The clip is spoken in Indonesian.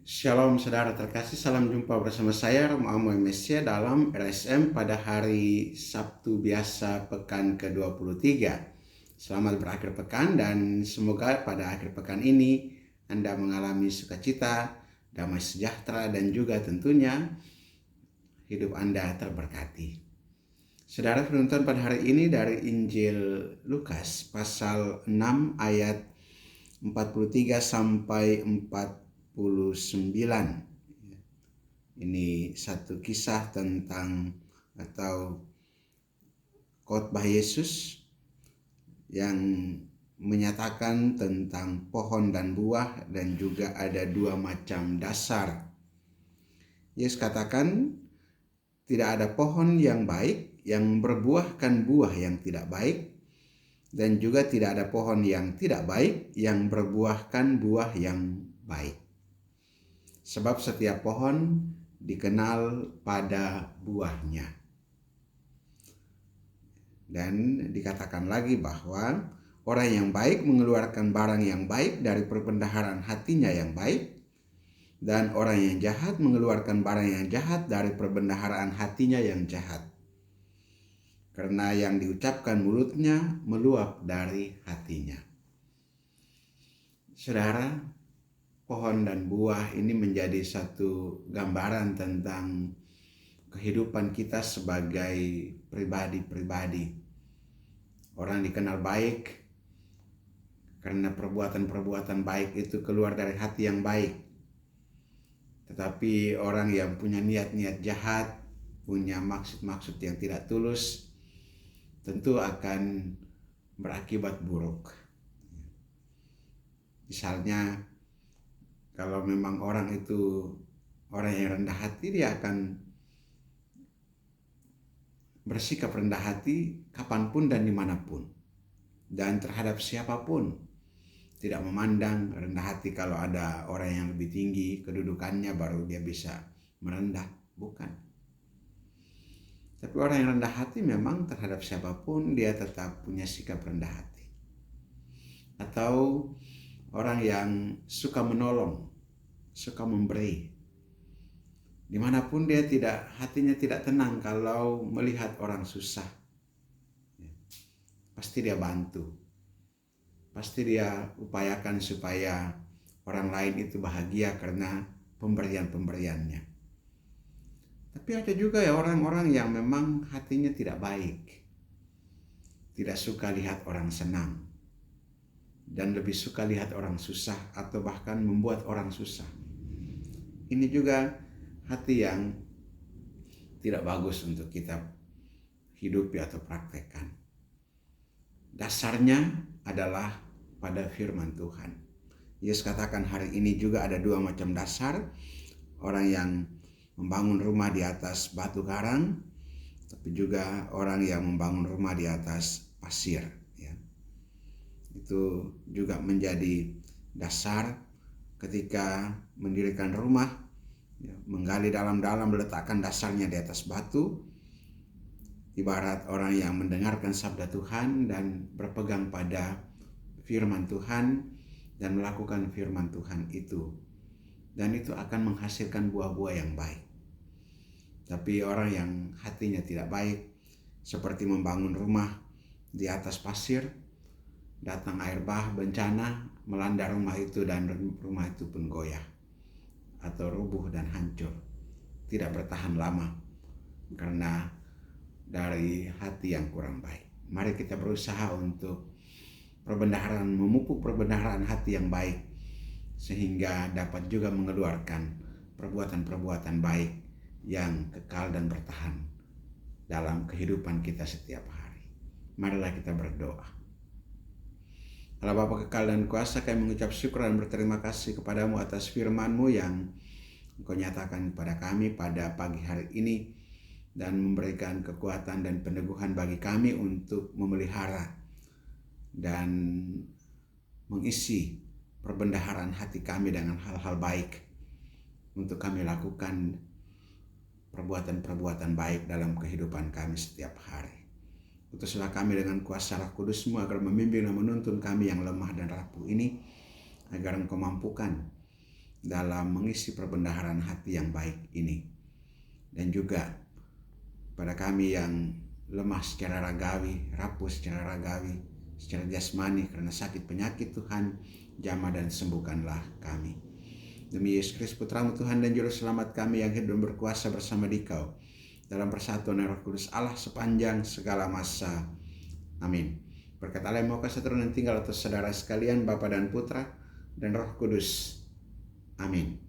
Shalom saudara terkasih, salam jumpa bersama saya Romo Amoy Mesia dalam RSM pada hari Sabtu biasa pekan ke-23. Selamat berakhir pekan dan semoga pada akhir pekan ini Anda mengalami sukacita, damai sejahtera dan juga tentunya hidup Anda terberkati. Saudara, penonton pada hari ini dari Injil Lukas pasal 6 ayat 43 sampai 49. Ini satu kisah tentang atau khotbah Yesus yang menyatakan tentang pohon dan buah dan juga ada dua macam dasar. Yesus katakan tidak ada pohon yang baik yang berbuahkan buah yang tidak baik, dan juga tidak ada pohon yang tidak baik yang berbuahkan buah yang baik. Sebab setiap pohon dikenal pada buahnya. Dan dikatakan lagi bahwa orang yang baik mengeluarkan barang yang baik dari perbendaharaan hatinya yang baik, dan orang yang jahat mengeluarkan barang yang jahat dari perbendaharaan hatinya yang jahat. Karena yang diucapkan mulutnya meluap dari hatinya. Saudara, pohon dan buah ini menjadi satu gambaran tentang kehidupan kita sebagai pribadi-pribadi. Orang dikenal baik karena perbuatan-perbuatan baik itu keluar dari hati yang baik. Tetapi orang yang punya niat-niat jahat, punya maksud-maksud yang tidak tulus, tentu akan berakibat buruk. Misalnya, kalau memang orang itu orang yang rendah hati, dia akan bersikap rendah hati kapanpun dan dimanapun. Dan terhadap siapapun. Tidak memandang rendah hati kalau ada orang yang lebih tinggi kedudukannya baru dia bisa merendah. Bukan. Tapi orang yang rendah hati memang terhadap siapapun dia tetap punya sikap rendah hati. Atau orang yang suka menolong, suka memberi. Dimanapun dia hatinya tidak tenang kalau melihat orang susah. Pasti dia bantu. Pasti dia upayakan supaya orang lain itu bahagia karena pemberian-pemberiannya. Tapi ada juga ya orang-orang yang memang hatinya tidak baik. Tidak suka lihat orang senang. Dan lebih suka lihat orang susah atau bahkan membuat orang susah. Ini juga hati yang tidak bagus untuk kita hidupi atau praktekkan. Dasarnya adalah pada firman Tuhan. Yesus katakan hari ini juga ada dua macam dasar. Orang yang membangun rumah di atas batu karang, tapi juga orang yang membangun rumah di atas pasir. Itu juga menjadi dasar ketika mendirikan rumah, menggali dalam-dalam, meletakkan dasarnya di atas batu, ibarat orang yang mendengarkan sabda Tuhan dan berpegang pada firman Tuhan dan melakukan firman Tuhan itu. Dan itu akan menghasilkan buah-buah yang baik. Tapi orang yang hatinya tidak baik, seperti membangun rumah di atas pasir, datang air bah, bencana, melanda rumah itu dan rumah itu pun goyah atau rubuh dan hancur. Tidak bertahan lama karena dari hati yang kurang baik. Mari kita berusaha untuk memupuk perbendaharaan hati yang baik, sehingga dapat juga mengeluarkan perbuatan-perbuatan baik yang kekal dan bertahan dalam kehidupan kita setiap hari. Marilah kita berdoa. Allah Bapa kekal dan kuasa, kami mengucap syukur dan berterima kasih kepadamu atas firman-Mu yang Engkau nyatakan kepada kami pada pagi hari ini dan memberikan kekuatan dan peneguhan bagi kami untuk memelihara dan mengisi perbendaharaan hati kami dengan hal-hal baik untuk kami lakukan perbuatan-perbuatan baik dalam kehidupan kami setiap hari. Utuslah kami dengan kuasa Roh Kudus-Mu agar membimbing dan menuntun kami yang lemah dan rapuh ini, agar Engkau mampukan dalam mengisi perbendaharaan hati yang baik ini. Dan juga pada kami yang lemah secara ragawi, rapuh secara ragawi, secara jasmani karena sakit penyakit, Tuhan jamah dan sembuhkanlah kami. Demi Yesus Kristus Putramu Tuhan dan Juru Selamat kami yang hidup dan berkuasa bersama Dikau dalam persatuan Roh Kudus Allah sepanjang segala masa. Amin. Berkat Allah yang Maha Kuasa turun dan tinggal atas saudara sekalian, Bapa dan Putra dan Roh Kudus. Amin.